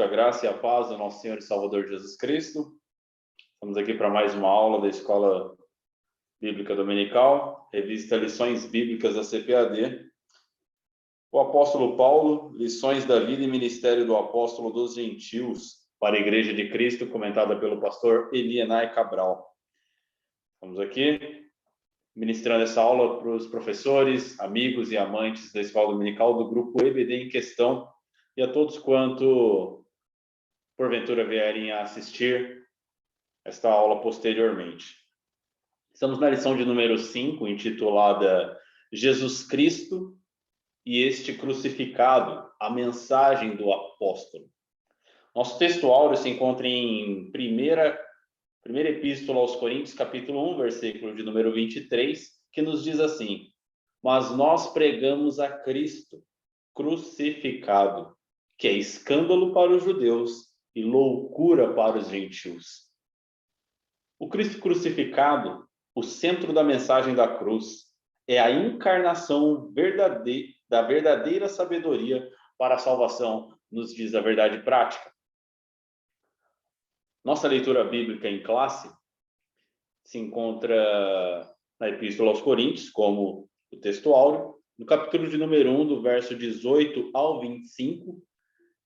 a graça e a paz do nosso Senhor e Salvador Jesus Cristo. Estamos aqui para mais uma aula da Escola Bíblica Dominical, revista Lições Bíblicas da CPAD. O apóstolo Paulo, Lições da Vida e Ministério do Apóstolo dos Gentios para a Igreja de Cristo, comentada pelo pastor Elienay Cabral. Estamos aqui ministrando essa aula para os professores, amigos e amantes da Escola Dominical do grupo EBD em questão e a todos quanto porventura vierem a assistir esta aula posteriormente. Estamos na lição de número 5, intitulada Jesus Cristo e este crucificado, a mensagem do apóstolo. Nosso texto áureo se encontra em primeira epístola aos Coríntios, capítulo 1, versículo de número 23, que nos diz assim: mas nós pregamos a Cristo crucificado, que é escândalo para os judeus e loucura para os gentios. O Cristo crucificado, o centro da mensagem da cruz, é a encarnação da verdadeira sabedoria para a salvação, nos diz a verdade prática. Nossa leitura bíblica em classe se encontra na Epístola aos Coríntios, como o texto áureo, no capítulo de número 1, do verso 18 ao 25,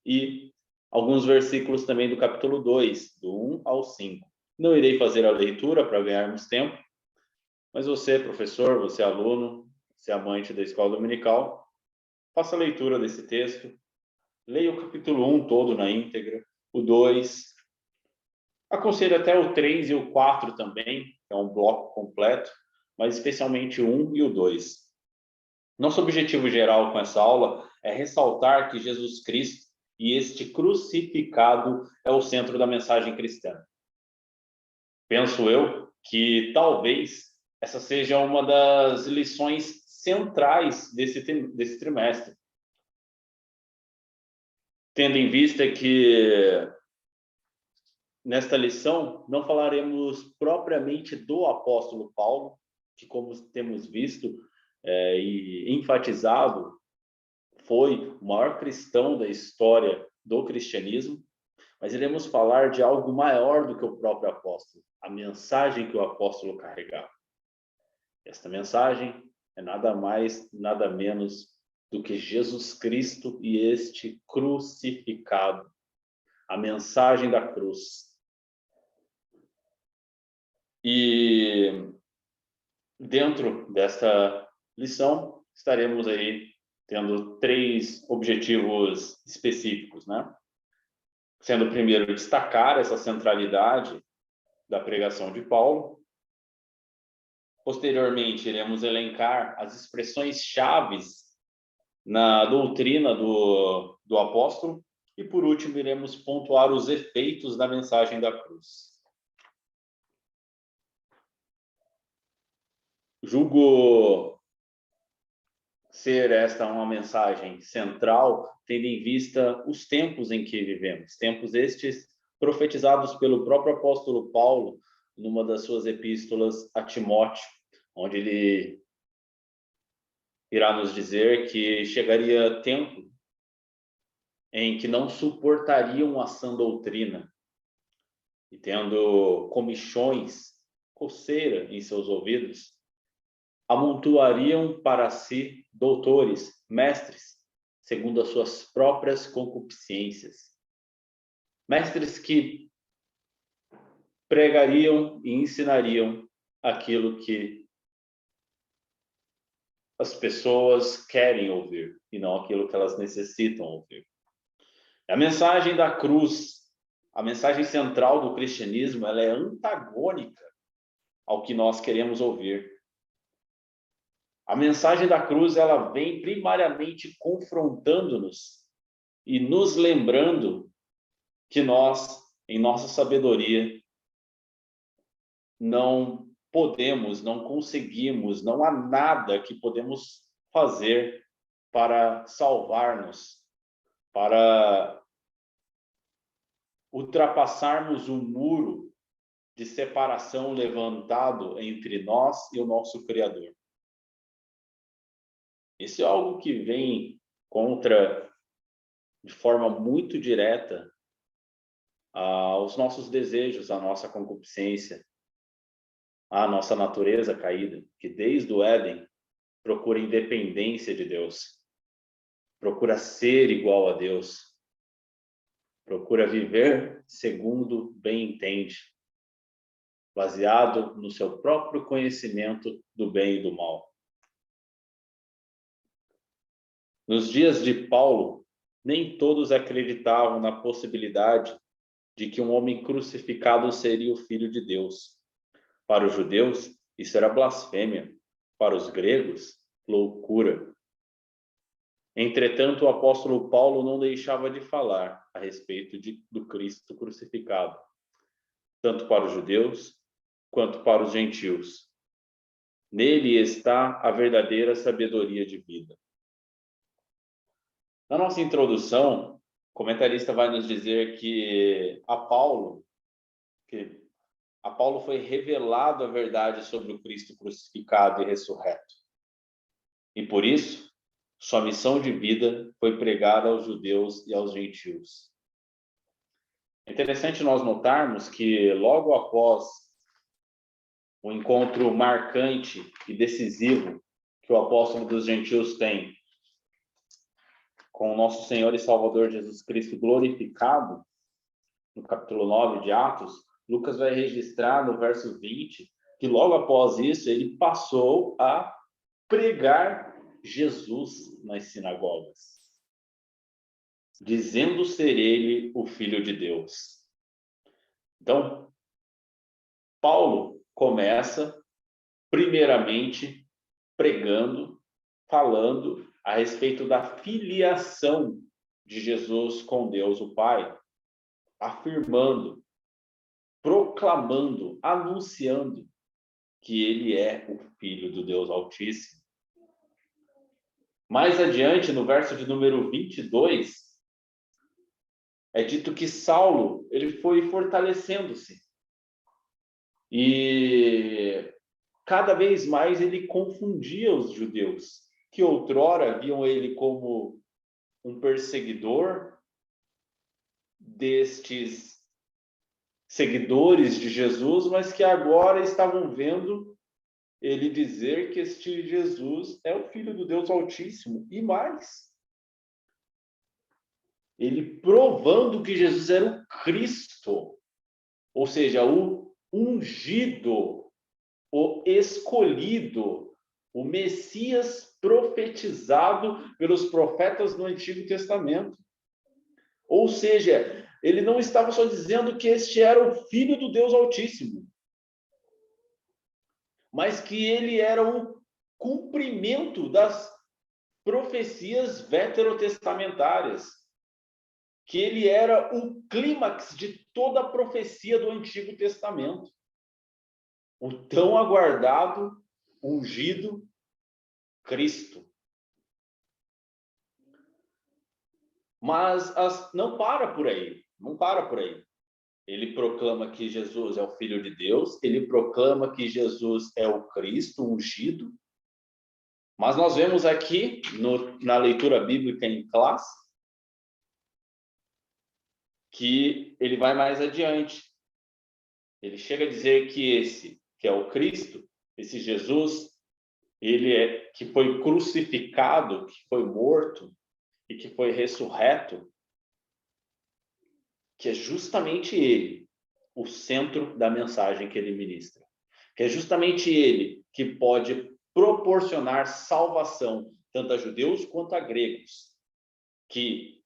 e alguns versículos também do capítulo 2, do 1 ao 5. Não irei fazer a leitura para ganharmos tempo, mas você, professor, você, aluno, você, amante da Escola Dominical, faça a leitura desse texto, leia o capítulo 1 todo na íntegra, o 2, aconselho até o 3 e o 4 também, que é um bloco completo, mas especialmente o 1 e o 2. Nosso objetivo geral com essa aula é ressaltar que Jesus Cristo e este crucificado é o centro da mensagem cristã. Penso eu que talvez essa seja uma das lições centrais desse trimestre. Tendo em vista que nesta lição não falaremos propriamente do apóstolo Paulo, que, como temos visto e enfatizado, foi o maior cristão da história do cristianismo, mas iremos falar de algo maior do que o próprio apóstolo, a mensagem que o apóstolo carregava. Esta mensagem é nada mais, nada menos do que Jesus Cristo e este crucificado, a mensagem da cruz. E dentro desta lição estaremos aí tendo 3 objetivos específicos, né? Sendo o primeiro, destacar essa centralidade da pregação de Paulo. Posteriormente, iremos elencar as expressões chaves na doutrina do apóstolo. E, por último, iremos pontuar os efeitos da mensagem da cruz. Julgo ser esta uma mensagem central, tendo em vista os tempos em que vivemos. Tempos estes profetizados pelo próprio apóstolo Paulo, numa das suas epístolas a Timóteo, onde ele irá nos dizer que chegaria tempo em que não suportariam a sã doutrina e, tendo comichões, coceira em seus ouvidos, amontoariam para si doutores, mestres, segundo as suas próprias concupiscências. Mestres que pregariam e ensinariam aquilo que as pessoas querem ouvir e não aquilo que elas necessitam ouvir. A mensagem da cruz, a mensagem central do cristianismo, ela é antagônica ao que nós queremos ouvir. A mensagem da cruz, ela vem primariamente confrontando-nos e nos lembrando que nós, em nossa sabedoria, não podemos, não conseguimos, não há nada que podemos fazer para salvar-nos, para ultrapassarmos o muro de separação levantado entre nós e o nosso Criador. Isso é algo que vem contra, de forma muito direta, aos nossos desejos, à nossa concupiscência, à nossa natureza caída, que desde o Éden procura independência de Deus, procura ser igual a Deus, procura viver segundo bem entende, baseado no seu próprio conhecimento do bem e do mal. Nos dias de Paulo, nem todos acreditavam na possibilidade de que um homem crucificado seria o Filho de Deus. Para os judeus, isso era blasfêmia. Para os gregos, loucura. Entretanto, o apóstolo Paulo não deixava de falar a respeito do Cristo crucificado, tanto para os judeus quanto para os gentios. Nele está a verdadeira sabedoria de vida. Na nossa introdução, o comentarista vai nos dizer que a Paulo foi revelado a verdade sobre o Cristo crucificado e ressurreto. E por isso, sua missão de vida foi pregada aos judeus e aos gentios. É interessante nós notarmos que logo após o encontro marcante e decisivo que o apóstolo dos gentios tem com o nosso Senhor e Salvador Jesus Cristo glorificado, no capítulo 9 de Atos, Lucas vai registrar no verso 20 que logo após isso ele passou a pregar Jesus nas sinagogas, dizendo ser ele o Filho de Deus. Então, Paulo começa primeiramente pregando, falando a respeito da filiação de Jesus com Deus o Pai, afirmando, proclamando, anunciando que ele é o Filho do Deus Altíssimo. Mais adiante, no verso de número 22, é dito que Saulo ele foi fortalecendo-se. E cada vez mais ele confundia os judeus, que outrora viam ele como um perseguidor destes seguidores de Jesus, mas que agora estavam vendo ele dizer que este Jesus é o Filho do Deus Altíssimo. E mais, ele provando que Jesus era o Cristo, ou seja, o ungido, o escolhido, o Messias profetizado pelos profetas no Antigo Testamento. Ou seja, ele não estava só dizendo que este era o Filho do Deus Altíssimo, mas que ele era o cumprimento das profecias veterotestamentárias, que ele era o clímax de toda a profecia do Antigo Testamento. O tão aguardado, ungido Cristo. Mas não para por aí, não para por aí. Ele proclama que Jesus é o Filho de Deus, ele proclama que Jesus é o Cristo ungido. Mas nós vemos aqui, na leitura bíblica em classe, que ele vai mais adiante. Ele chega a dizer que esse, que é o Cristo, esse Jesus, que foi crucificado, que foi morto e que foi ressurreto, que é justamente ele o centro da mensagem que ele ministra. Que é justamente ele que pode proporcionar salvação tanto a judeus quanto a gregos, que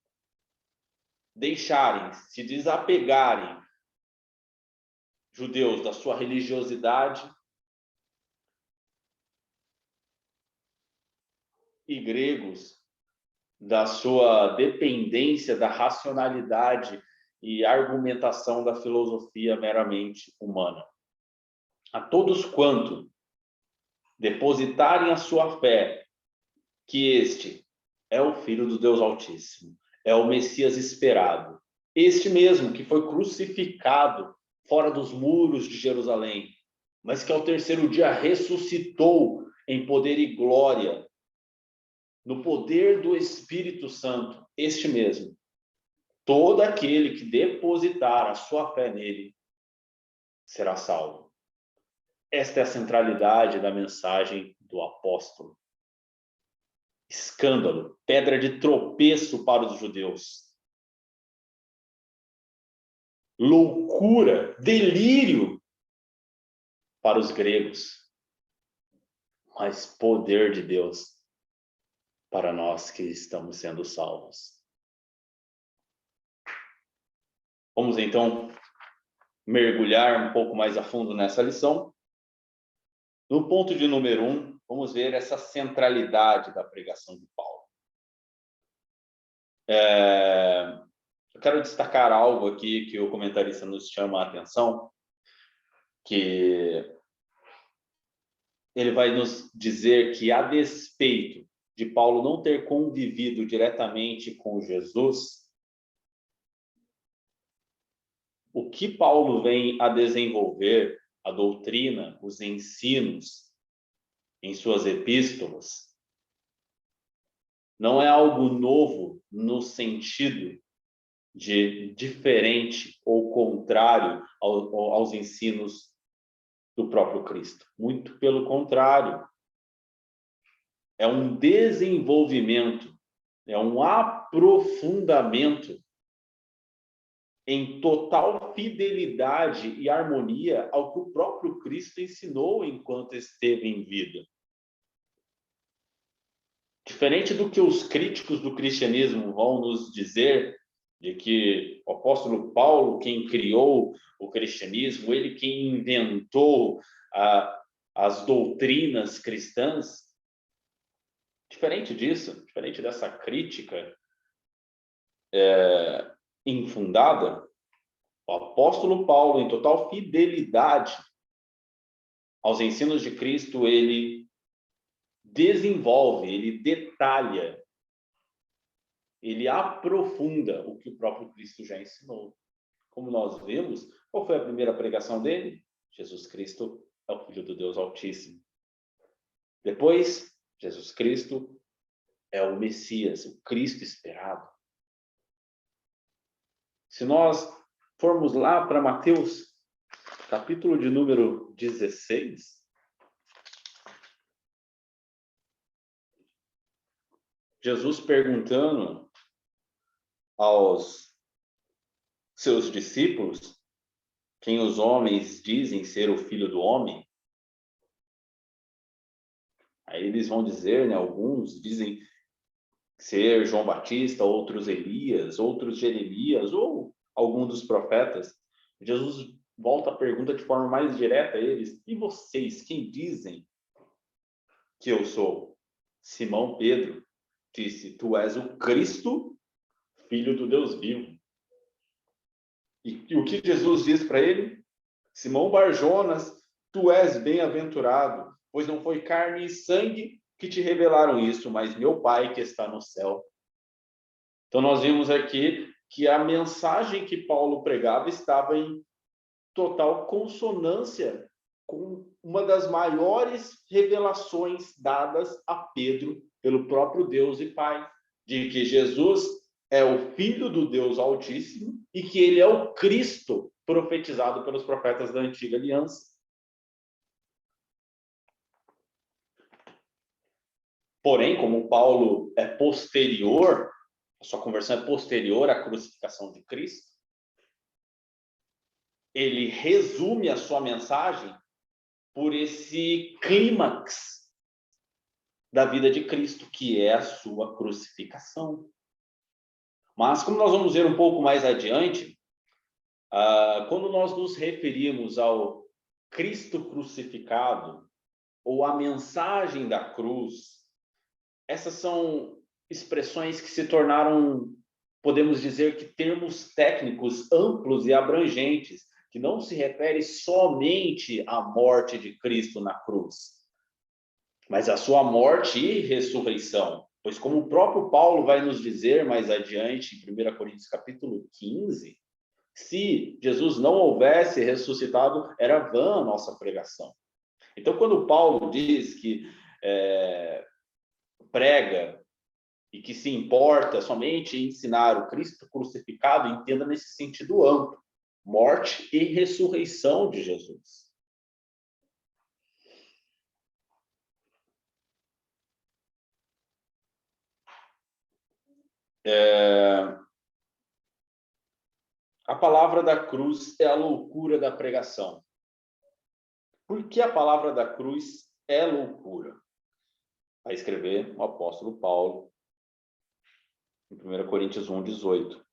deixarem, se desapegarem, judeus, da sua religiosidade e gregos da sua dependência da racionalidade e argumentação da filosofia meramente humana. A todos quanto depositarem a sua fé que este é o Filho do Deus Altíssimo, é o Messias esperado, este mesmo que foi crucificado fora dos muros de Jerusalém, mas que ao terceiro dia ressuscitou em poder e glória, no poder do Espírito Santo, este mesmo. todo aquele que depositar a sua fé nele será salvo. Esta é a centralidade da mensagem do apóstolo. Escândalo, pedra de tropeço para os judeus. Loucura, delírio para os gregos. Mas poder de Deus para nós que estamos sendo salvos. Vamos então mergulhar um pouco mais a fundo nessa lição. No ponto de número 1, vamos ver essa centralidade da pregação de Paulo. Eu quero destacar algo aqui que o comentarista nos chama a atenção, que ele vai nos dizer que, a despeito de Paulo não ter convivido diretamente com Jesus, o que Paulo vem a desenvolver, a doutrina, os ensinos em suas epístolas, não é algo novo no sentido de diferente ou contrário aos ensinos do próprio Cristo. Muito pelo contrário. É um desenvolvimento, é um aprofundamento em total fidelidade e harmonia ao que o próprio Cristo ensinou enquanto esteve em vida. Diferente do que os críticos do cristianismo vão nos dizer, de que o apóstolo Paulo, quem criou o cristianismo, ele quem inventou as doutrinas cristãs, diferente disso, diferente dessa crítica infundada, o apóstolo Paulo, em total fidelidade aos ensinos de Cristo, ele desenvolve, ele detalha, ele aprofunda o que o próprio Cristo já ensinou. Como nós vemos, qual foi a primeira pregação dele? Jesus Cristo é o Filho do Deus Altíssimo. Depois, Jesus Cristo é o Messias, o Cristo esperado. Se nós formos lá para Mateus, capítulo de número 16, Jesus perguntando aos seus discípulos quem os homens dizem ser o Filho do Homem. Aí eles vão dizer, né, alguns dizem ser João Batista, outros Elias, outros Jeremias, ou algum dos profetas. Jesus volta a pergunta de forma mais direta a eles: e vocês, quem dizem que eu sou? Simão Pedro disse: tu és o Cristo, Filho do Deus vivo. E o que Jesus diz para ele? Simão Barjonas, tu és bem-aventurado, pois não foi carne e sangue que te revelaram isso, mas meu Pai que está no céu. Então nós vimos aqui que a mensagem que Paulo pregava estava em total consonância com uma das maiores revelações dadas a Pedro pelo próprio Deus e Pai, de que Jesus é o Filho do Deus Altíssimo e que ele é o Cristo profetizado pelos profetas da Antiga Aliança. Porém, como Paulo é posterior, a sua conversão é posterior à crucificação de Cristo, ele resume a sua mensagem por esse clímax da vida de Cristo, que é a sua crucificação. Mas, como nós vamos ver um pouco mais adiante, quando nós nos referimos ao Cristo crucificado, ou a mensagem da cruz, essas são expressões que se tornaram, podemos dizer que termos técnicos amplos e abrangentes, que não se refere somente à morte de Cristo na cruz, mas à sua morte e ressurreição. Pois como o próprio Paulo vai nos dizer mais adiante, em 1 Coríntios capítulo 15, se Jesus não houvesse ressuscitado, era vã a nossa pregação. Então, quando Paulo diz que prega e que se importa somente em ensinar o Cristo crucificado, entenda nesse sentido amplo: morte e ressurreição de Jesus. A palavra da cruz é a loucura da pregação. Por que a palavra da cruz é loucura? Vai escrever o apóstolo Paulo em 1 Coríntios 1:18.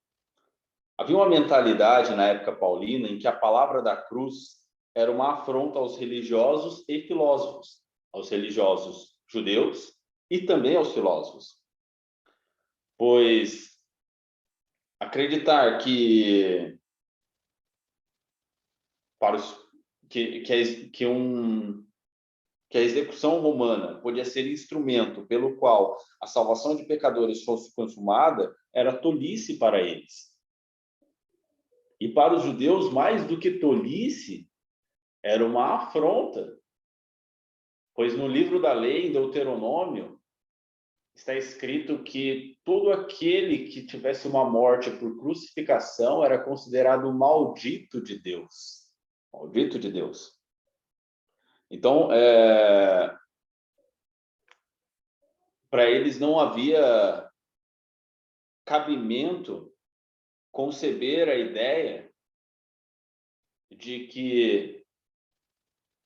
Havia uma mentalidade na época paulina em que a palavra da cruz era uma afronta aos religiosos e filósofos, aos religiosos judeus e também aos filósofos. Pois acreditar que para os que a execução romana podia ser instrumento pelo qual a salvação de pecadores fosse consumada era tolice para eles. E para os judeus, mais do que tolice, era uma afronta. Pois no livro da lei, em Deuteronômio, está escrito que todo aquele que tivesse uma morte por crucificação era considerado maldito de Deus. Maldito de Deus. Então, para eles não havia cabimento conceber a ideia de que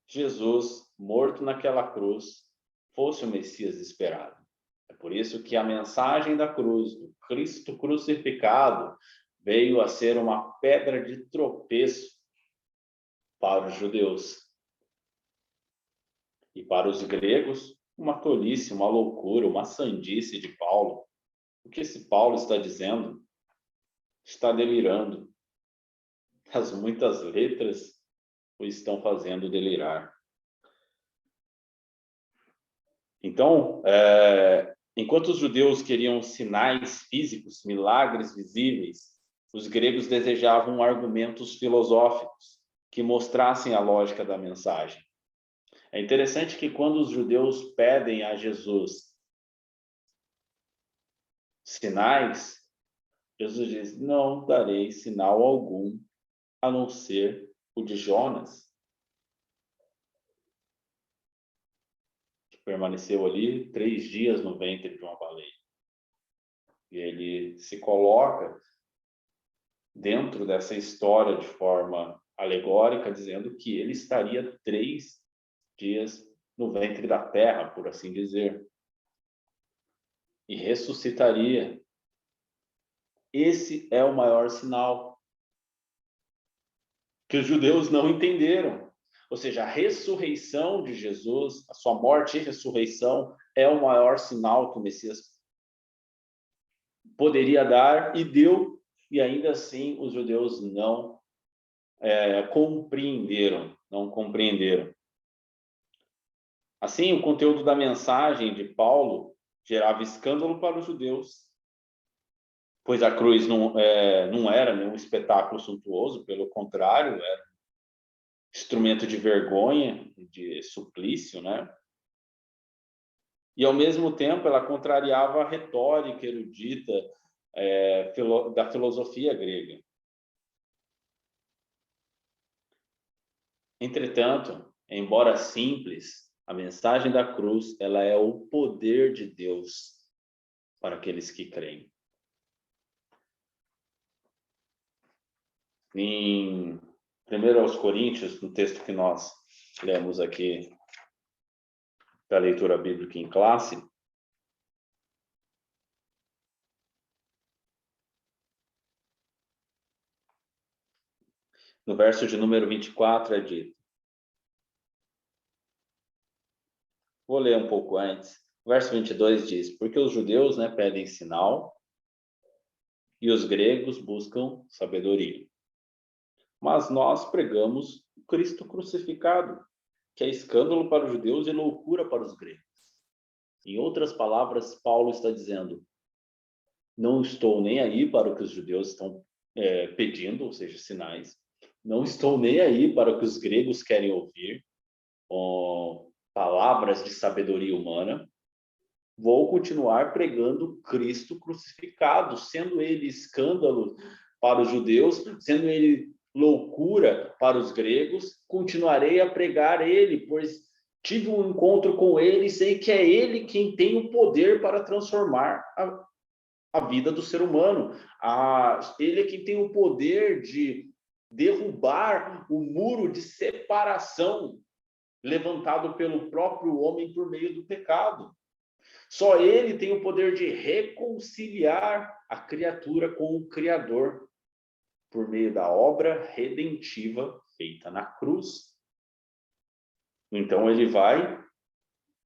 Jesus, morto naquela cruz, fosse o Messias esperado. É por isso que a mensagem da cruz, do Cristo crucificado, veio a ser uma pedra de tropeço para os judeus. E para os gregos, uma tolice, uma loucura, uma sandice de Paulo. O que esse Paulo está dizendo? Está delirando. As muitas letras o estão fazendo delirar. Então, enquanto os judeus queriam sinais físicos, milagres visíveis, os gregos desejavam argumentos filosóficos que mostrassem a lógica da mensagem. É interessante que quando os judeus pedem a Jesus sinais, Jesus diz: não darei sinal algum, a não ser o de Jonas, que permaneceu ali 3 dias no ventre de uma baleia. E ele se coloca dentro dessa história de forma alegórica, dizendo que ele estaria 3 dias no ventre da terra, por assim dizer, e ressuscitaria. Esse é o maior sinal que os judeus não entenderam. Ou seja, a ressurreição de Jesus, a sua morte e ressurreição, é o maior sinal que o Messias poderia dar e deu, e ainda assim os judeus não compreenderam, não compreenderam. Assim, o conteúdo da mensagem de Paulo gerava escândalo para os judeus, pois a cruz não era nenhum espetáculo suntuoso, pelo contrário, era um instrumento de vergonha, de suplício, né? E, ao mesmo tempo, ela contrariava a retórica erudita da filosofia grega. Entretanto, embora simples, a mensagem da cruz, ela é o poder de Deus para aqueles que creem. Em 1 Coríntios, no texto que nós lemos aqui da leitura bíblica em classe, no verso de número 24 é dito. Vou ler um pouco antes. O verso 22 diz: porque os judeus, pedem sinal e os gregos buscam sabedoria. Mas nós pregamos o Cristo crucificado, que é escândalo para os judeus e loucura para os gregos. Em outras palavras, Paulo está dizendo: não estou nem aí para o que os judeus estão pedindo, ou seja, sinais. Não estou nem aí para o que os gregos querem ouvir, palavras de sabedoria humana. vou continuar pregando Cristo crucificado, sendo ele escândalo para os judeus, sendo ele loucura para os gregos, continuarei a pregar ele, pois tive um encontro com ele e sei que é ele quem tem o poder para transformar a vida do ser humano. Ele é quem tem o poder de derrubar o muro de separação levantado pelo próprio homem por meio do pecado. Só ele tem o poder de reconciliar a criatura com o Criador por meio da obra redentiva feita na cruz. Então ele vai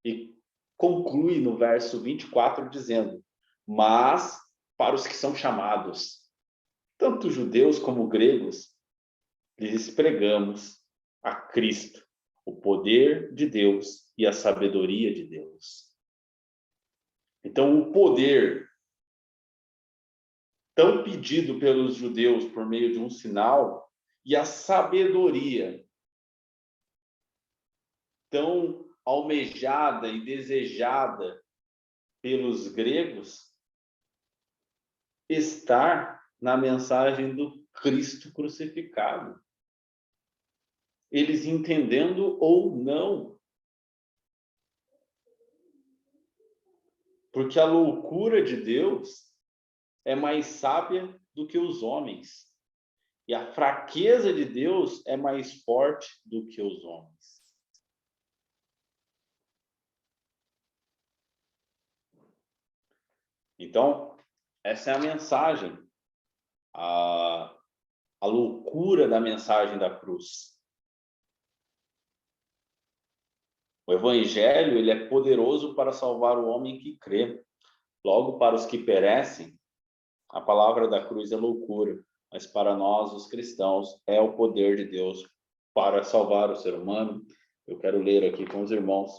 e conclui no verso 24 dizendo: mas para os que são chamados, tanto judeus como gregos, lhes pregamos a Cristo, o poder de Deus e a sabedoria de Deus. Então, o poder tão pedido pelos judeus por meio de um sinal e a sabedoria tão almejada e desejada pelos gregos está na mensagem do Cristo crucificado. Eles entendendo ou não. Porque a loucura de Deus é mais sábia do que os homens. E a fraqueza de Deus é mais forte do que os homens. Então, essa é a mensagem. A loucura da mensagem da cruz. O evangelho, ele é poderoso para salvar o homem que crê. Logo, para os que perecem, a palavra da cruz é loucura, mas para nós, os cristãos, é o poder de Deus para salvar o ser humano. Eu quero ler aqui com os irmãos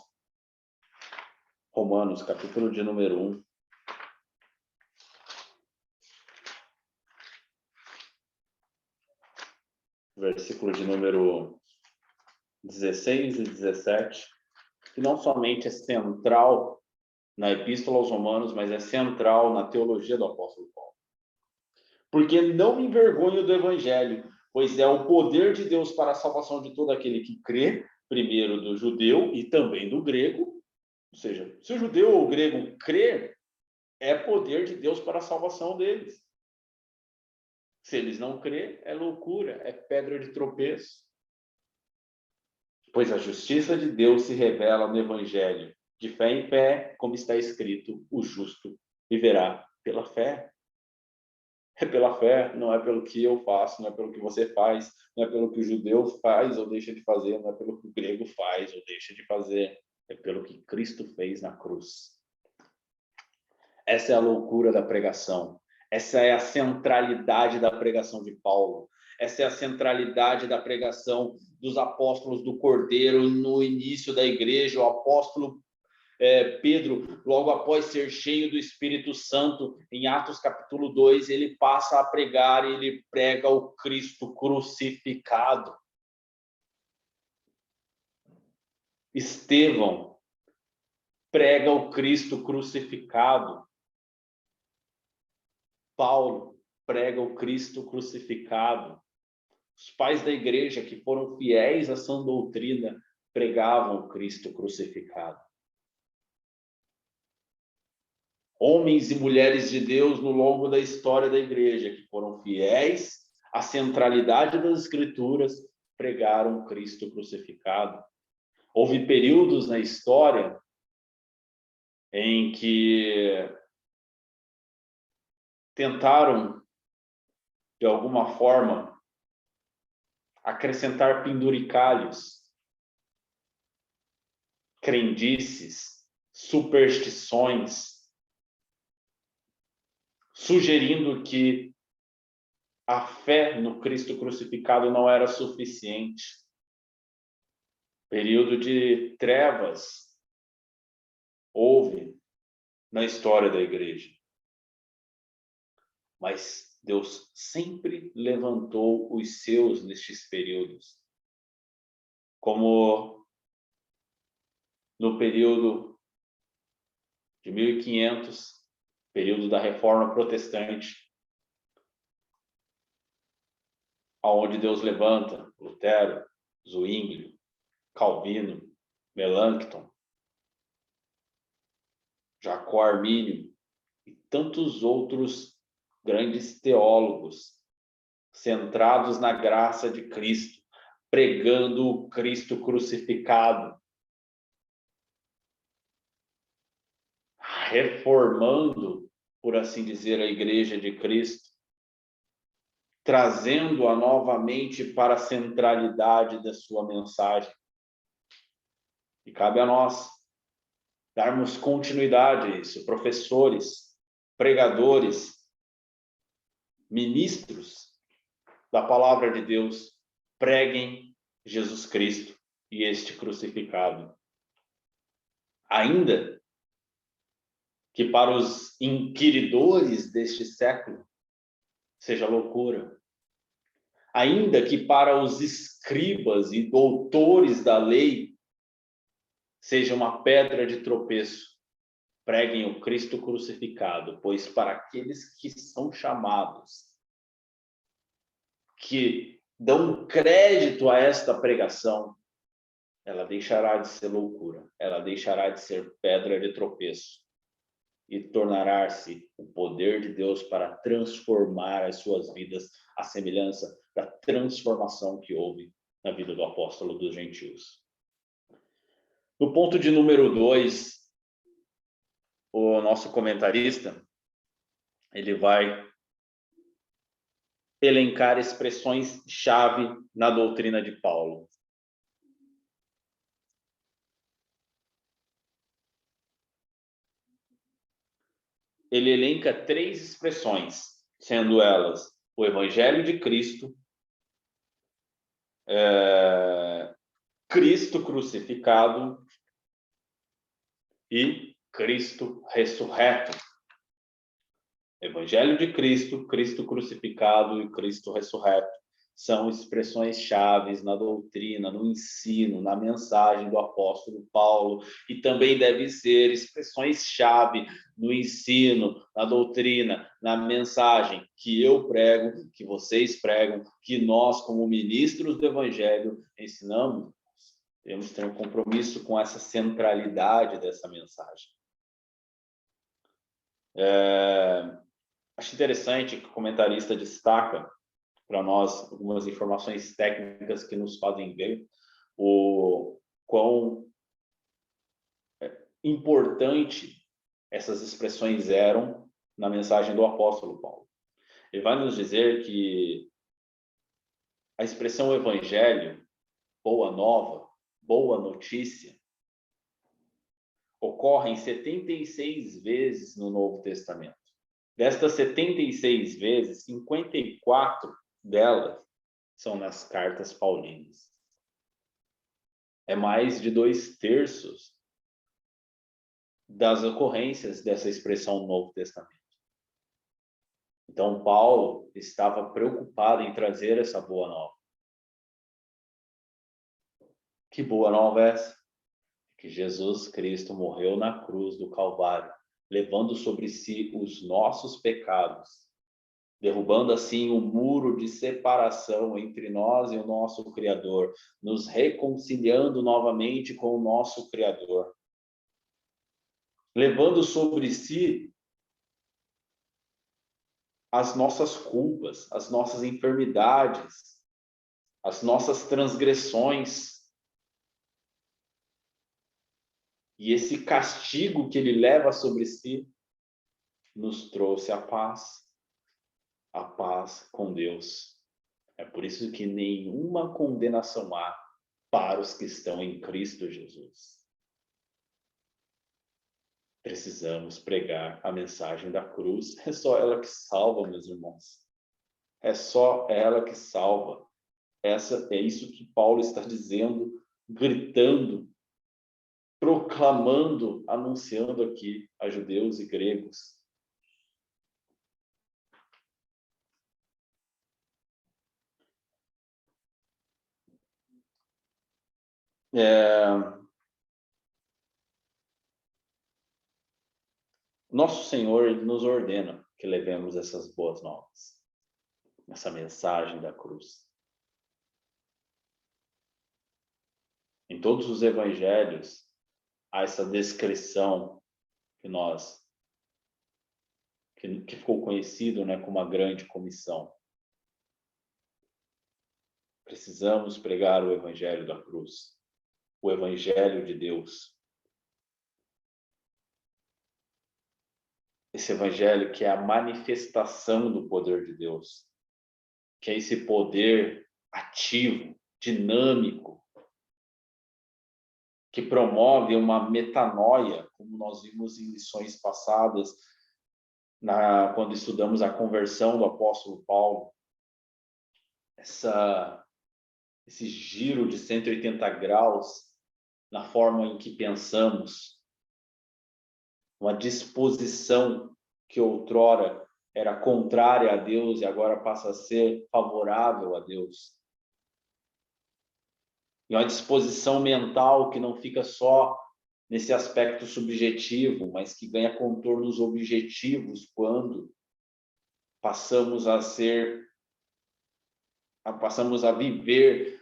Romanos, capítulo de número 1. Versículo de número 16 e 17, que não somente é central na Epístola aos Romanos, mas é central na teologia do apóstolo Paulo. Porque não me envergonho do evangelho, pois é o poder de Deus para a salvação de todo aquele que crê, primeiro do judeu e também do grego. Ou seja, se o judeu ou o grego crer, é poder de Deus para a salvação deles. Se eles não crê, é loucura, é pedra de tropeço. Pois a justiça de Deus se revela no evangelho, de fé em fé, como está escrito, o justo viverá pela fé. É pela fé, não é pelo que eu faço, não é pelo que você faz, não é pelo que o judeu faz ou deixa de fazer, não é pelo que o grego faz ou deixa de fazer, é pelo que Cristo fez na cruz. Essa é a loucura da pregação. Essa é a centralidade da pregação de Paulo. Essa é a centralidade da pregação dos apóstolos do Cordeiro no início da igreja. O apóstolo Pedro, logo após ser cheio do Espírito Santo, em Atos capítulo 2, ele passa a pregar e ele prega o Cristo crucificado. Estevão prega o Cristo crucificado. Paulo prega o Cristo crucificado. Os pais da igreja que foram fiéis à sã doutrina pregavam o Cristo crucificado. Homens e mulheres de Deus no longo da história da igreja que foram fiéis à centralidade das Escrituras pregaram o Cristo crucificado. Houve períodos na história em que tentaram, de alguma forma, acrescentar penduricalhos, crendices, superstições, sugerindo que a fé no Cristo crucificado não era suficiente. Período de trevas houve na história da igreja. Mas Deus sempre levantou os seus nestes períodos. Como no período de 1500, período da Reforma Protestante, aonde Deus levanta Lutero, Zwinglio, Calvino, Melanchthon, Jacó Armínio e tantos outros grandes teólogos centrados na graça de Cristo, pregando o Cristo crucificado, reformando, por assim dizer, a Igreja de Cristo, trazendo-a novamente para a centralidade da sua mensagem. E cabe a nós darmos continuidade a isso, professores, pregadores, ministros da palavra de Deus, preguem Jesus Cristo e este crucificado. Ainda que para os inquiridores deste século seja loucura, ainda que para os escribas e doutores da lei seja uma pedra de tropeço, preguem o Cristo crucificado, pois para aqueles que são chamados, que dão crédito a esta pregação, ela deixará de ser loucura, ela deixará de ser pedra de tropeço e tornará-se o poder de Deus para transformar as suas vidas à semelhança da transformação que houve na vida do apóstolo dos gentios. No ponto de número 2, o nosso comentarista, ele vai elencar expressões-chave na doutrina de Paulo. Ele elenca 3 expressões, sendo elas o Evangelho de Cristo, Cristo crucificado e Cristo ressurreto. Evangelho de Cristo, Cristo crucificado e Cristo ressurreto são expressões chaves na doutrina, no ensino, na mensagem do apóstolo Paulo, e também devem ser expressões chave no ensino, na doutrina, na mensagem que eu prego, que vocês pregam, que nós, como ministros do Evangelho, ensinamos. Temos que ter um compromisso com essa centralidade dessa mensagem. Acho interessante que o comentarista destaca para nós algumas informações técnicas que nos fazem ver o quão importante essas expressões eram na mensagem do apóstolo Paulo. Ele vai nos dizer que a expressão evangelho, boa nova, boa notícia, ocorre 76 vezes no Novo Testamento. Destas 76 vezes, 54 delas são nas cartas paulinas. É mais de 2/3 das ocorrências dessa expressão no Novo Testamento. Então, Paulo estava preocupado em trazer essa boa nova. Que boa nova é essa? Que Jesus Cristo morreu na cruz do Calvário, levando sobre si os nossos pecados, derrubando assim o muro de separação entre nós e o nosso Criador, nos reconciliando novamente com o nosso Criador, levando sobre si as nossas culpas, as nossas enfermidades, as nossas transgressões. E esse castigo que ele leva sobre si nos trouxe a paz com Deus. É por isso que nenhuma condenação há para os que estão em Cristo Jesus. Precisamos pregar a mensagem da cruz. É só ela que salva, meus irmãos. É só ela que salva. É isso que Paulo está dizendo, gritando, proclamando, anunciando aqui a judeus e gregos. Nosso Senhor, Ele nos ordena que levemos essas boas novas, essa mensagem da cruz. Em todos os evangelhos, há essa descrição que ficou conhecido, né, como a grande comissão. Precisamos pregar o evangelho da cruz, o evangelho de Deus. Esse evangelho que é a manifestação do poder de Deus, que é esse poder ativo, dinâmico, que promove uma metanoia, como nós vimos em lições passadas, quando estudamos a conversão do apóstolo Paulo. Esse giro de 180 graus na forma em que pensamos, uma disposição que outrora era contrária a Deus e agora passa a ser favorável a Deus. E uma disposição mental que não fica só nesse aspecto subjetivo, mas que ganha contornos objetivos quando passamos a viver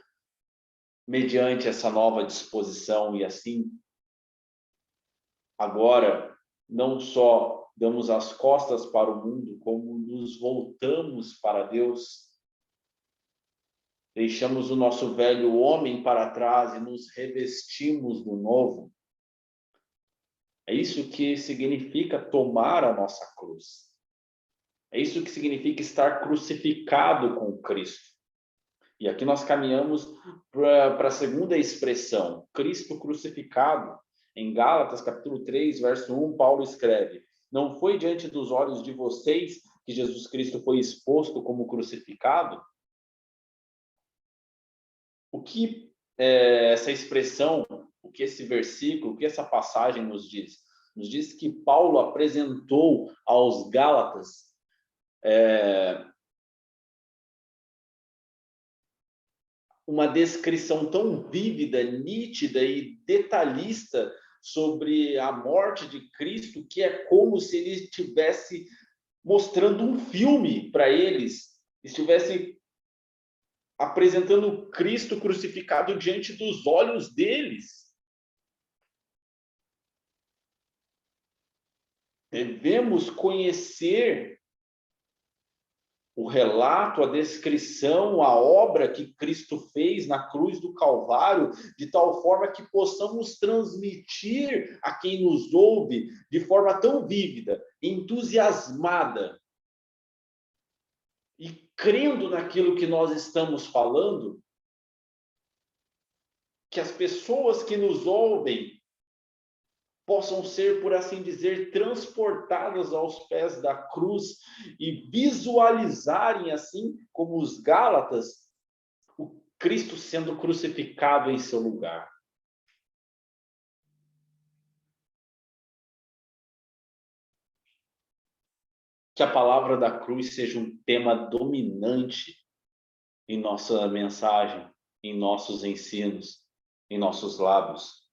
mediante essa nova disposição. E assim, agora, não só damos as costas para o mundo, como nos voltamos para Deus. Deixamos o nosso velho homem para trás e nos revestimos do novo. É isso que significa tomar a nossa cruz. É isso que significa estar crucificado com Cristo. E aqui nós caminhamos para a segunda expressão, Cristo crucificado. Em Gálatas, capítulo 3, verso 1, Paulo escreve: não foi diante dos olhos de vocês que Jesus Cristo foi exposto como crucificado? O que essa expressão, o que esse versículo, o que essa passagem nos diz? Nos diz que Paulo apresentou aos Gálatas uma descrição tão vívida, nítida e detalhista sobre a morte de Cristo, que é como se ele estivesse mostrando um filme para eles, estivesse apresentando Cristo crucificado diante dos olhos deles. Devemos conhecer o relato, a descrição, a obra que Cristo fez na cruz do Calvário, de tal forma que possamos transmitir a quem nos ouve de forma tão vívida, entusiasmada, e crendo naquilo que nós estamos falando, que as pessoas que nos ouvem possam ser, por assim dizer, transportadas aos pés da cruz e visualizarem, assim como os Gálatas, o Cristo sendo crucificado em seu lugar. Que a palavra da cruz seja um tema dominante em nossa mensagem, em nossos ensinos, em nossos lábios.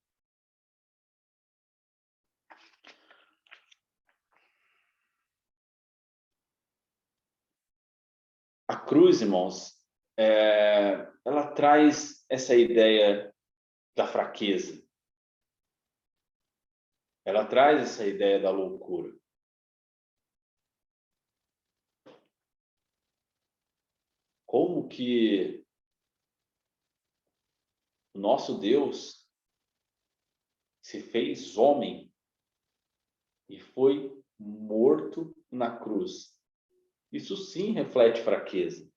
A cruz, irmãos, ela traz essa ideia da fraqueza. Ela traz essa ideia da loucura. Como que o nosso Deus se fez homem e foi morto na cruz. Isso sim reflete fraqueza.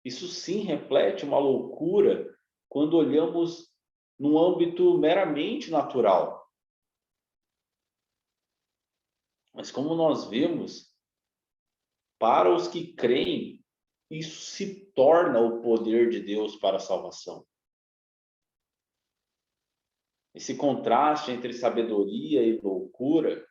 Isso sim reflete uma loucura quando olhamos num âmbito meramente natural. Mas como nós vemos, para os que creem, isso se torna o poder de Deus para a salvação. Esse contraste entre sabedoria e loucura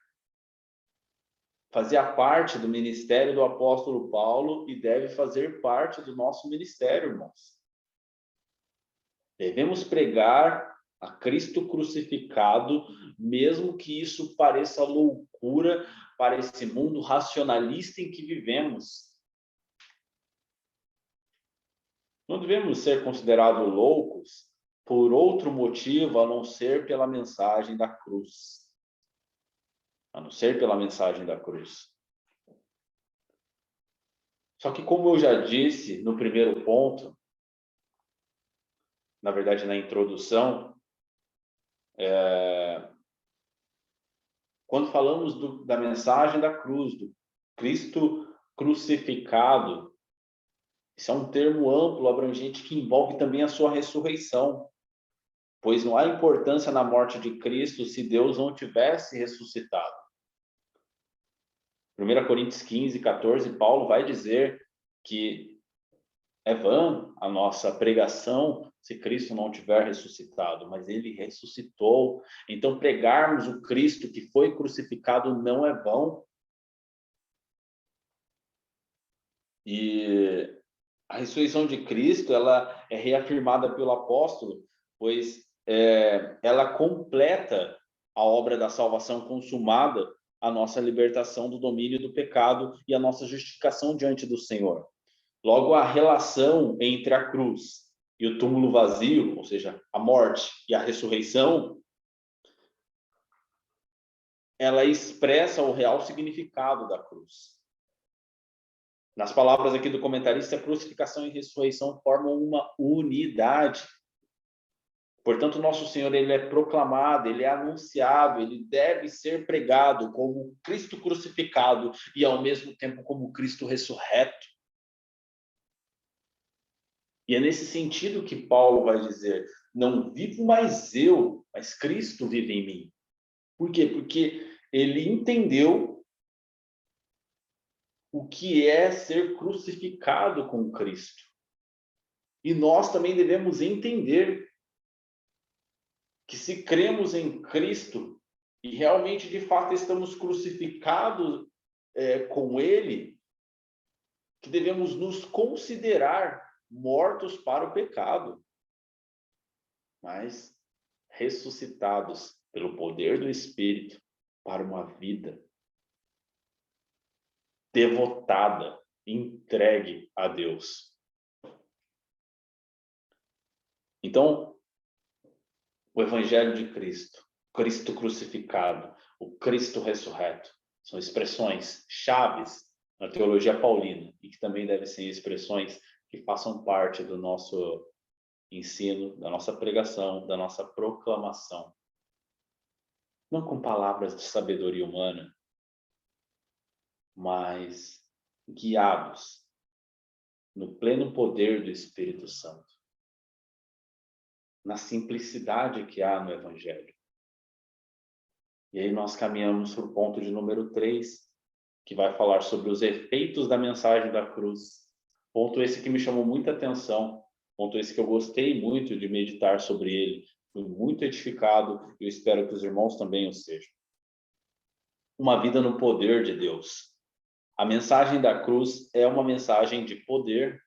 fazia parte do ministério do apóstolo Paulo e deve fazer parte do nosso ministério, irmãos. Devemos pregar a Cristo crucificado, mesmo que isso pareça loucura para esse mundo racionalista em que vivemos. Não devemos ser considerados loucos por outro motivo a não ser pela mensagem da cruz. A não ser pela mensagem da cruz. Só que, como eu já disse no primeiro ponto, na verdade na introdução, quando falamos da mensagem da cruz, do Cristo crucificado, isso é um termo amplo, abrangente, que envolve também a sua ressurreição, pois não há importância na morte de Cristo se Deus não tivesse ressuscitado. 1 Coríntios 15, 14, Paulo vai dizer que é vã a nossa pregação se Cristo não tiver ressuscitado, mas ele ressuscitou. Então, pregarmos o Cristo que foi crucificado não é vão. E a ressurreição de Cristo, ela é reafirmada pelo apóstolo, pois ela completa a obra da salvação consumada, a nossa libertação do domínio do pecado e a nossa justificação diante do Senhor. Logo, a relação entre a cruz e o túmulo vazio, ou seja, a morte e a ressurreição, ela expressa o real significado da cruz. Nas palavras aqui do comentarista, a crucificação e ressurreição formam uma unidade. Portanto, nosso Senhor, ele é proclamado, ele é anunciado, ele deve ser pregado como Cristo crucificado e, ao mesmo tempo, como Cristo ressurreto. E é nesse sentido que Paulo vai dizer: não vivo mais eu, mas Cristo vive em mim. Por quê? Porque ele entendeu o que é ser crucificado com Cristo. E nós também devemos entender que se cremos em Cristo e realmente, de fato, estamos crucificados com Ele, que devemos nos considerar mortos para o pecado, mas ressuscitados pelo poder do Espírito para uma vida devotada, entregue a Deus. Então, o Evangelho de Cristo, Cristo crucificado, o Cristo ressurreto, são expressões chaves na teologia paulina e que também devem ser expressões que façam parte do nosso ensino, da nossa pregação, da nossa proclamação. Não com palavras de sabedoria humana, mas guiados no pleno poder do Espírito Santo, na simplicidade que há no Evangelho. E aí nós caminhamos para o ponto de número 3, que vai falar sobre os efeitos da mensagem da cruz. Ponto esse que me chamou muita atenção, ponto esse que eu gostei muito de meditar sobre ele, fui muito edificado e eu espero que os irmãos também o sejam. Uma vida no poder de Deus. A mensagem da cruz é uma mensagem de poder.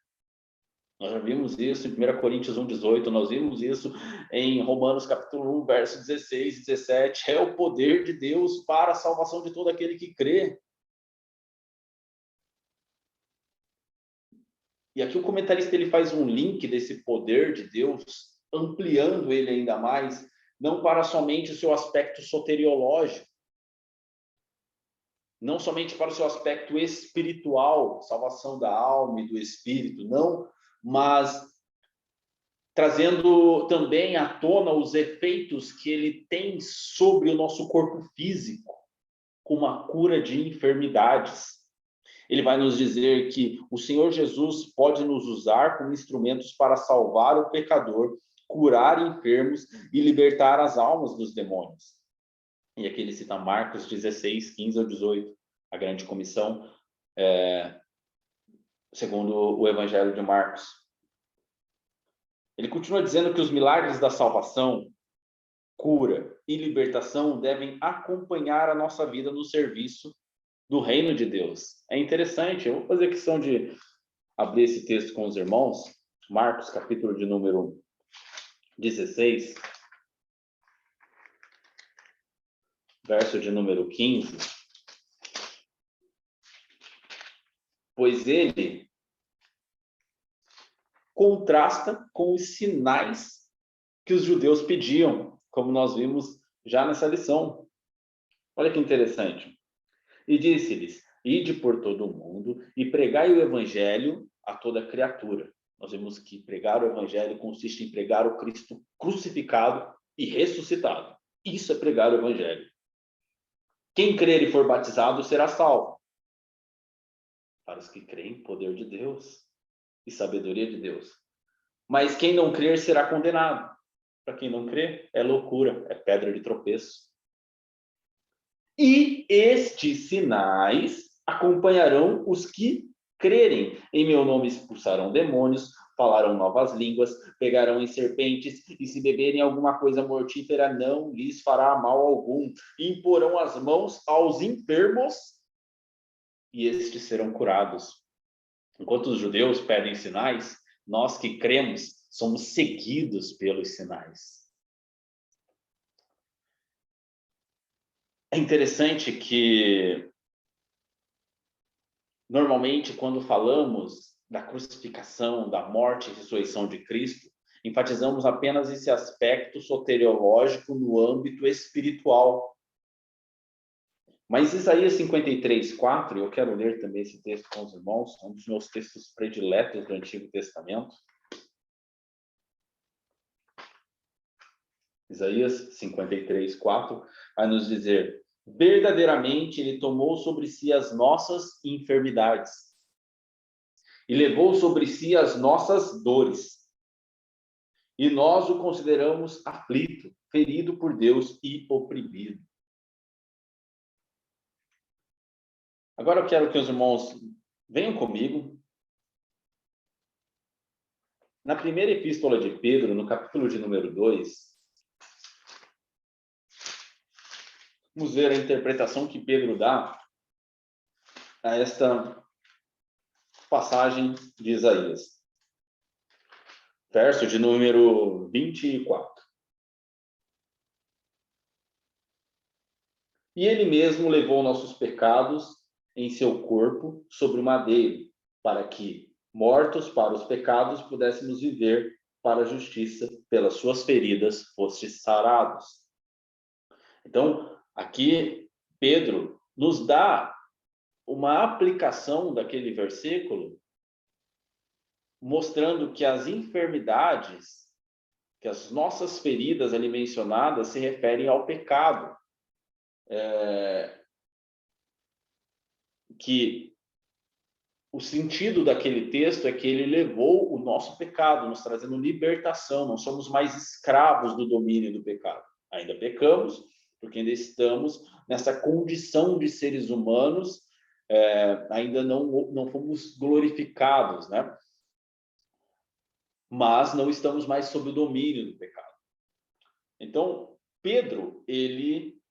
Nós já vimos isso em 1 Coríntios 1,18, nós vimos isso em Romanos capítulo 1, verso 16 e 17. É o poder de Deus para a salvação de todo aquele que crê. E aqui o comentarista ele faz um link desse poder de Deus, ampliando ele ainda mais, não para somente o seu aspecto soteriológico, não somente para o seu aspecto espiritual, salvação da alma e do espírito, não, mas trazendo também à tona os efeitos que ele tem sobre o nosso corpo físico, como a cura de enfermidades. Ele vai nos dizer que o Senhor Jesus pode nos usar como instrumentos para salvar o pecador, curar enfermos e libertar as almas dos demônios. E aqui ele cita Marcos 16, 15 ao 18, a grande comissão, segundo o Evangelho de Marcos. Ele continua dizendo que os milagres da salvação, cura e libertação devem acompanhar a nossa vida no serviço do reino de Deus. É interessante, eu vou fazer questão de abrir esse texto com os irmãos, Marcos, capítulo de número 16. verso de número 15. Pois ele contrasta com os sinais que os judeus pediam, como nós vimos já nessa lição. Olha que interessante. E disse-lhes: ide por todo o mundo e pregai o evangelho a toda criatura. Nós vimos que pregar o evangelho consiste em pregar o Cristo crucificado e ressuscitado. Isso é pregar o evangelho. Quem crer e for batizado será salvo. Para os que creem, poder de Deus e sabedoria de Deus. Mas quem não crer será condenado. Para quem não crer, é loucura, é pedra de tropeço. E estes sinais acompanharão os que crerem. Em meu nome expulsarão demônios, falarão novas línguas, pegarão em serpentes, e se beberem alguma coisa mortífera, não lhes fará mal algum. Imporão as mãos aos enfermos, e estes serão curados. Enquanto os judeus pedem sinais, nós que cremos somos seguidos pelos sinais. É interessante que, normalmente, quando falamos da crucificação, da morte e ressurreição de Cristo, enfatizamos apenas esse aspecto soteriológico no âmbito espiritual. Mas Isaías 53:4, eu quero ler também esse texto com os irmãos, um dos meus textos prediletos do Antigo Testamento. Isaías 53:4 vai nos dizer: verdadeiramente ele tomou sobre si as nossas enfermidades e levou sobre si as nossas dores. E nós o consideramos aflito, ferido por Deus e oprimido. Agora eu quero que os irmãos venham comigo na primeira epístola de Pedro, no capítulo de número 2. Vamos ver a interpretação que Pedro dá a esta passagem de Isaías. Verso de número 24. E ele mesmo levou nossos pecados em seu corpo sobre o madeiro, para que, mortos para os pecados, pudéssemos viver para a justiça, pelas suas feridas fostes sarados. Então, aqui Pedro nos dá uma aplicação daquele versículo, mostrando que as enfermidades, que as nossas feridas ali mencionadas se referem ao pecado. Que o sentido daquele texto é que ele levou o nosso pecado, nos trazendo libertação. Não somos mais escravos do domínio do pecado. Ainda pecamos, porque ainda estamos nessa condição de seres humanos, ainda não fomos glorificados, né? Mas não estamos mais sob o domínio do pecado. Então, Pedro, ele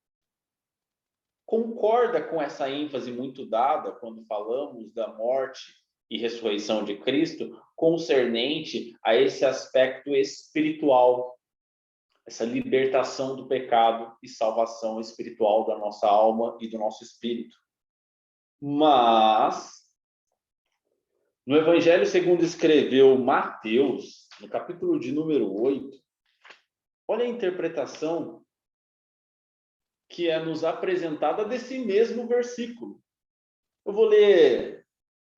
concorda com essa ênfase muito dada quando falamos da morte e ressurreição de Cristo, concernente a esse aspecto espiritual, essa libertação do pecado e salvação espiritual da nossa alma e do nosso espírito. Mas, no Evangelho segundo escreveu Mateus, no capítulo de número 8, olha a interpretação que é nos apresentada desse mesmo versículo. Eu vou ler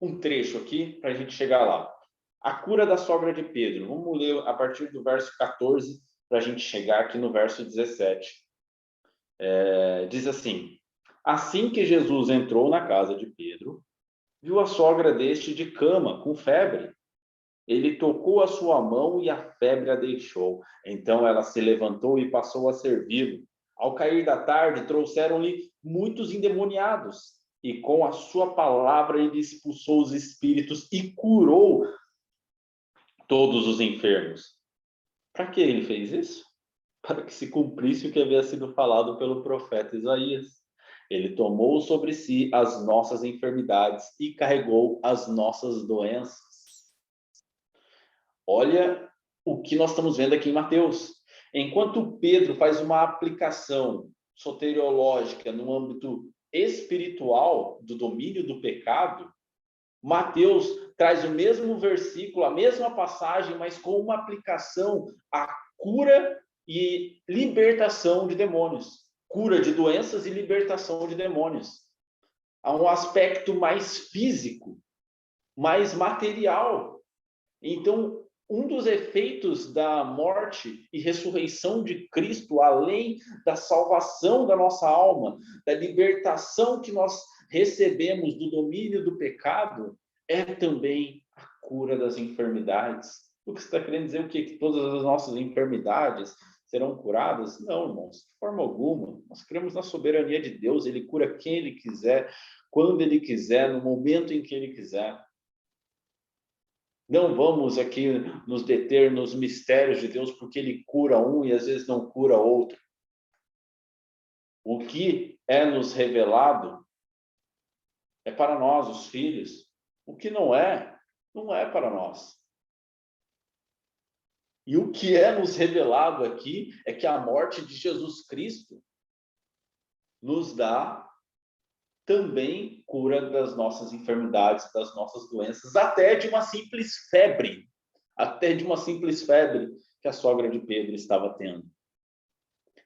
um trecho aqui para a gente chegar lá. A cura da sogra de Pedro. Vamos ler a partir do verso 14 para a gente chegar aqui no verso 17. Diz assim: assim que Jesus entrou na casa de Pedro, viu a sogra deste de cama, com febre. Ele tocou a sua mão e a febre a deixou. Então ela se levantou e passou a servi-lo. Ao cair da tarde, trouxeram-lhe muitos endemoniados, e com a sua palavra ele expulsou os espíritos e curou todos os enfermos. Para que ele fez isso? Para que se cumprisse o que havia sido falado pelo profeta Isaías. Ele tomou sobre si as nossas enfermidades e carregou as nossas doenças. Olha o que nós estamos vendo aqui em Mateus. Enquanto Pedro faz uma aplicação soteriológica, no âmbito espiritual do domínio do pecado, Mateus traz o mesmo versículo, a mesma passagem, mas com uma aplicação à cura e libertação de demônios. Cura de doenças e libertação de demônios. Há um aspecto mais físico, mais material. Então, um dos efeitos da morte e ressurreição de Cristo, além da salvação da nossa alma, da libertação que nós recebemos do domínio do pecado, é também a cura das enfermidades. O que você está querendo dizer? O quê? Que todas as nossas enfermidades serão curadas? Não, irmãos, de forma alguma. Nós cremos na soberania de Deus. Ele cura quem Ele quiser, quando Ele quiser, no momento em que Ele quiser. Não vamos aqui nos deter nos mistérios de Deus, porque Ele cura um e às vezes não cura outro. O que é nos revelado é para nós, os filhos. O que não é, não é para nós. E o que é nos revelado aqui é que a morte de Jesus Cristo nos dá também cura das nossas enfermidades, das nossas doenças, até de uma simples febre. Até de uma simples febre que a sogra de Pedro estava tendo.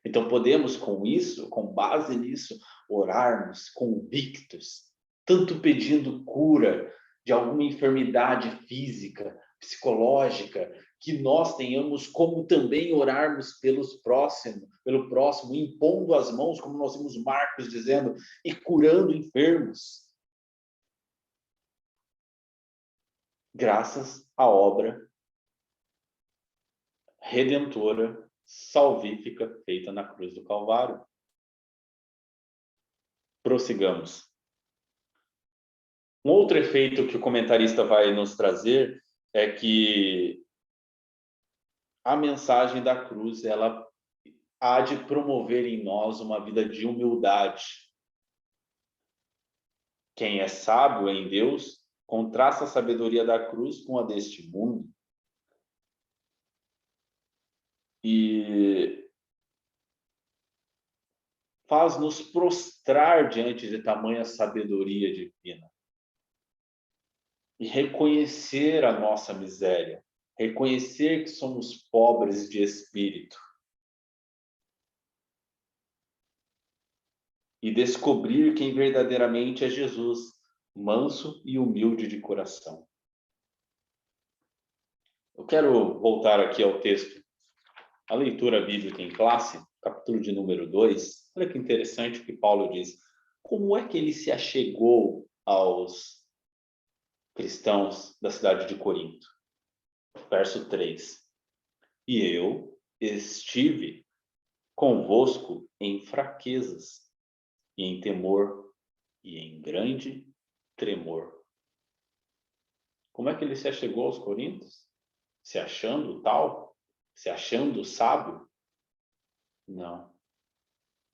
Então podemos com isso, com base nisso, orarmos convictos, tanto pedindo cura de alguma enfermidade física, psicológica, que nós tenhamos, como também orarmos pelo próximo, impondo as mãos, como nós vimos Marcos dizendo, e curando enfermos. Graças à obra redentora, salvífica, feita na cruz do Calvário. Prossigamos. Um outro efeito que o comentarista vai nos trazer é que a mensagem da cruz, ela há de promover em nós uma vida de humildade. Quem é sábio em Deus contrasta a sabedoria da cruz com a deste mundo. E faz-nos prostrar diante de tamanha sabedoria divina. E reconhecer a nossa miséria. Reconhecer que somos pobres de espírito. E descobrir quem verdadeiramente é Jesus, manso e humilde de coração. Eu quero voltar aqui ao texto, a leitura bíblica em classe, capítulo de número 2. Olha que interessante o que Paulo diz. Como é que ele se achegou aos cristãos da cidade de Corinto? Verso 3. E eu estive convosco em fraquezas, e em temor, e em grande tremor. Como é que ele se achegou aos coríntios? Se achando tal? Se achando sábio? Não.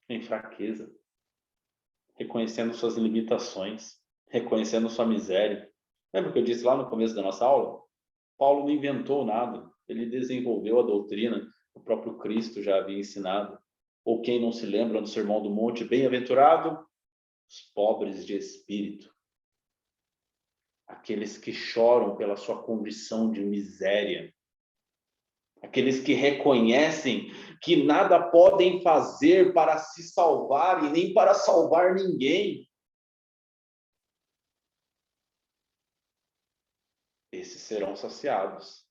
Em fraqueza. Reconhecendo suas limitações. Reconhecendo sua miséria. Lembra que eu disse lá no começo da nossa aula? Paulo não inventou nada. Ele desenvolveu a doutrina que o próprio Cristo já havia ensinado. Ou quem não se lembra do Sermão do Monte, bem-aventurado os pobres de espírito. Aqueles que choram pela sua condição de miséria. Aqueles que reconhecem que nada podem fazer para se salvar e nem para salvar ninguém. Esses serão saciados.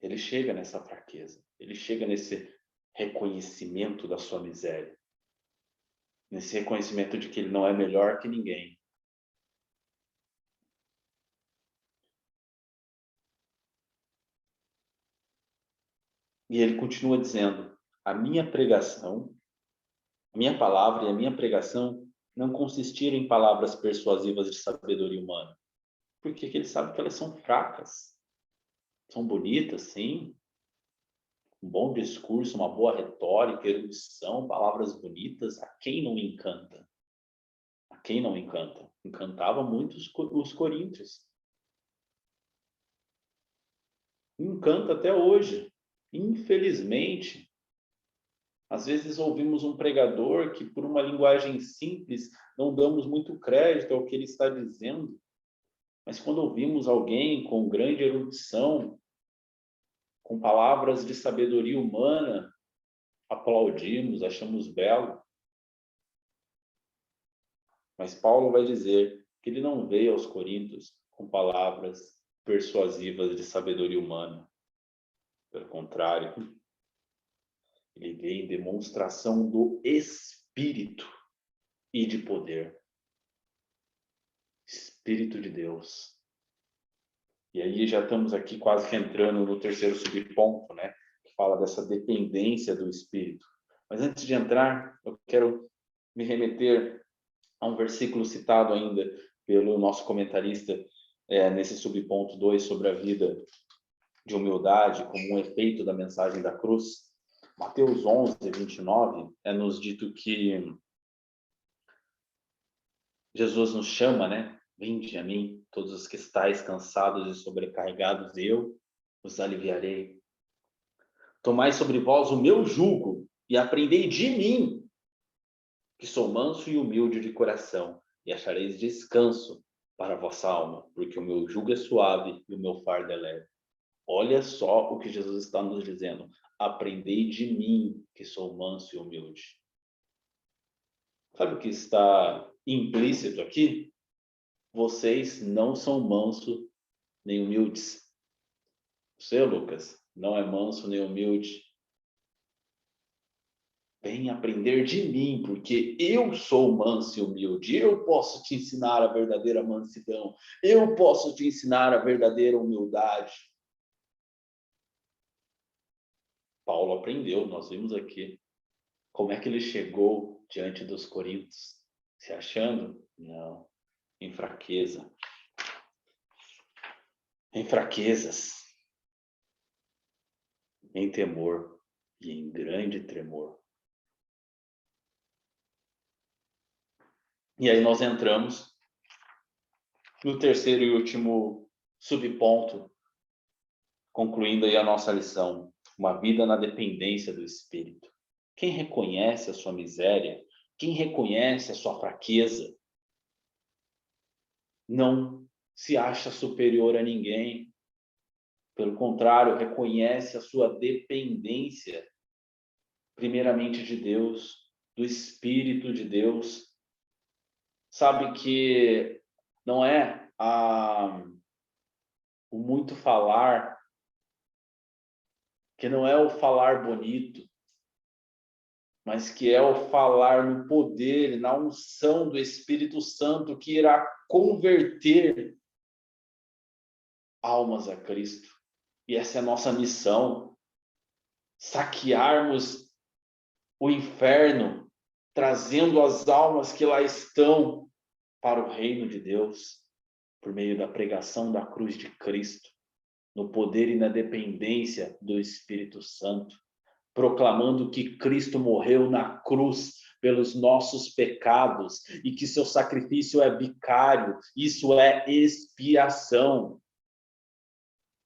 Ele chega nessa fraqueza. Ele chega nesse reconhecimento da sua miséria. Nesse reconhecimento de que ele não é melhor que ninguém. E ele continua dizendo, a minha pregação, a minha palavra e a minha pregação não consistiram em palavras persuasivas de sabedoria humana. Porque ele sabe que elas são fracas. São bonitas, sim. Um bom discurso, uma boa retórica, erudição, palavras bonitas. A quem não encanta? A quem não encanta? Encantava muito os coríntios. Encanta até hoje. Infelizmente, Às vezes ouvimos um pregador que, por uma linguagem simples, não damos muito crédito ao que ele está dizendo. Mas quando ouvimos alguém com grande erudição, com palavras de sabedoria humana, aplaudimos, achamos belo. Mas Paulo vai dizer que ele não veio aos Coríntios com palavras persuasivas de sabedoria humana. Pelo contrário, ele veio em demonstração do Espírito e de poder. Espírito de Deus. E aí já estamos aqui quase que entrando no terceiro subponto, né? Que fala dessa dependência do Espírito. Mas antes de entrar, eu quero me remeter a um versículo citado ainda pelo nosso comentarista nesse subponto 2 sobre a vida de humildade como um efeito da mensagem da cruz. Mateus 11, 29, é nos dito que Jesus nos chama, né? Vinde a mim, todos os que estáis cansados e sobrecarregados, eu os aliviarei. Tomai sobre vós o meu jugo e aprendei de mim, que sou manso e humilde de coração, e achareis descanso para a vossa alma, porque o meu jugo é suave e o meu fardo é leve. Olha só o que Jesus está nos dizendo. Aprendei de mim, que sou manso e humilde. Sabe o que está implícito aqui? Vocês não são manso nem humildes. Você, Lucas, não é manso nem humilde. Vem aprender de mim, porque eu sou manso e humilde. Eu posso te ensinar a verdadeira mansidão. Eu posso te ensinar a verdadeira humildade. Paulo aprendeu, nós vimos aqui. Como é que ele chegou diante dos coríntios? Se achando? Não. Em fraqueza. Em fraquezas. Em temor e em grande tremor. E aí nós entramos no terceiro e último subponto, concluindo aí a nossa lição, uma vida na dependência do Espírito. Quem reconhece a sua miséria, quem reconhece a sua fraqueza, não se acha superior a ninguém. Pelo contrário, reconhece a sua dependência, primeiramente de Deus, do Espírito de Deus. Sabe que não é o muito falar, que não é o falar bonito, mas que é o falar no poder, na unção do Espírito Santo, que irá converter almas a Cristo. E essa é a nossa missão, saquearmos o inferno, trazendo as almas que lá estão para o reino de Deus, por meio da pregação da cruz de Cristo, no poder e na dependência do Espírito Santo, proclamando que Cristo morreu na cruz pelos nossos pecados e que seu sacrifício é vicário, isso é expiação.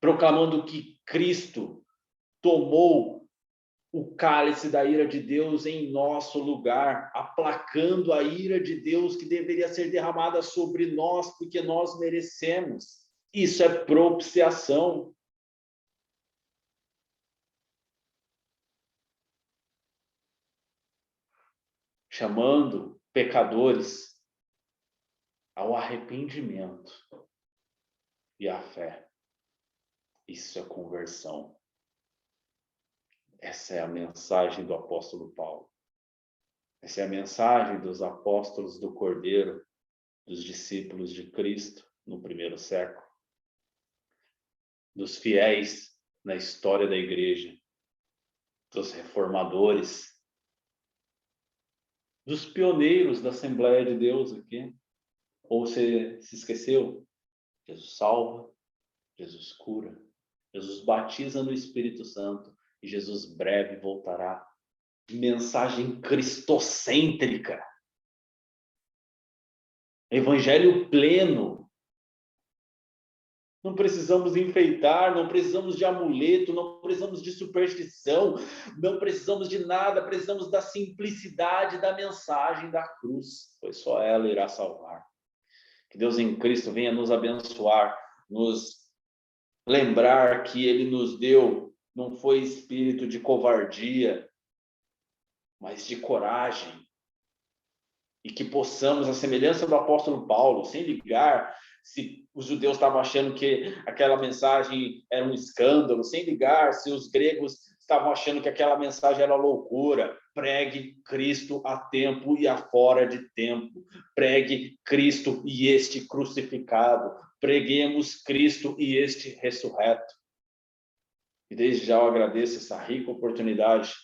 Proclamando que Cristo tomou o cálice da ira de Deus em nosso lugar, aplacando a ira de Deus que deveria ser derramada sobre nós, porque nós merecemos. Isso é propiciação. Chamando pecadores ao arrependimento e à fé. Isso é conversão. Essa é a mensagem do apóstolo Paulo. Essa é a mensagem dos apóstolos do Cordeiro, dos discípulos de Cristo no primeiro século, dos fiéis na história da igreja, dos reformadores, dos pioneiros da Assembleia de Deus aqui. Ou você se esqueceu? Jesus salva, Jesus cura, Jesus batiza no Espírito Santo e Jesus breve voltará. Mensagem cristocêntrica. Evangelho pleno. Não precisamos enfeitar, não precisamos de amuleto, não precisamos de superstição, não precisamos de nada, precisamos da simplicidade da mensagem da cruz, pois só ela irá salvar. Que Deus em Cristo venha nos abençoar, nos lembrar que Ele nos deu, não foi espírito de covardia, mas de coragem. E que possamos, a semelhança do apóstolo Paulo, sem ligar se os judeus estavam achando que aquela mensagem era um escândalo, sem ligar se os gregos estavam achando que aquela mensagem era loucura. Pregue Cristo a tempo e a fora de tempo. Pregue Cristo e este crucificado. Preguemos Cristo e este ressurreto. E desde já eu agradeço essa rica oportunidade.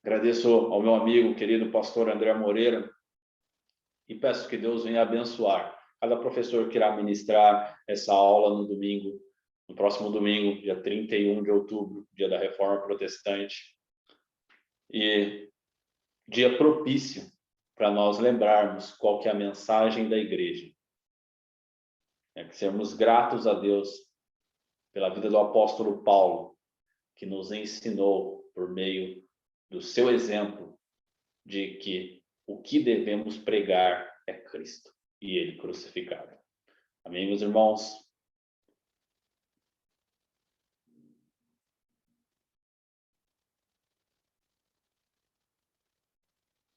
Agradeço ao meu amigo, querido pastor André Moreira, e peço que Deus venha abençoar cada professor que irá ministrar essa aula no domingo, no próximo domingo, dia 31 de outubro, dia da Reforma Protestante, e dia propício para nós lembrarmos qual que é a mensagem da igreja. É que sermos gratos a Deus pela vida do apóstolo Paulo, que nos ensinou por meio do seu exemplo de que o que devemos pregar é Cristo e Ele crucificado. Amém, meus irmãos?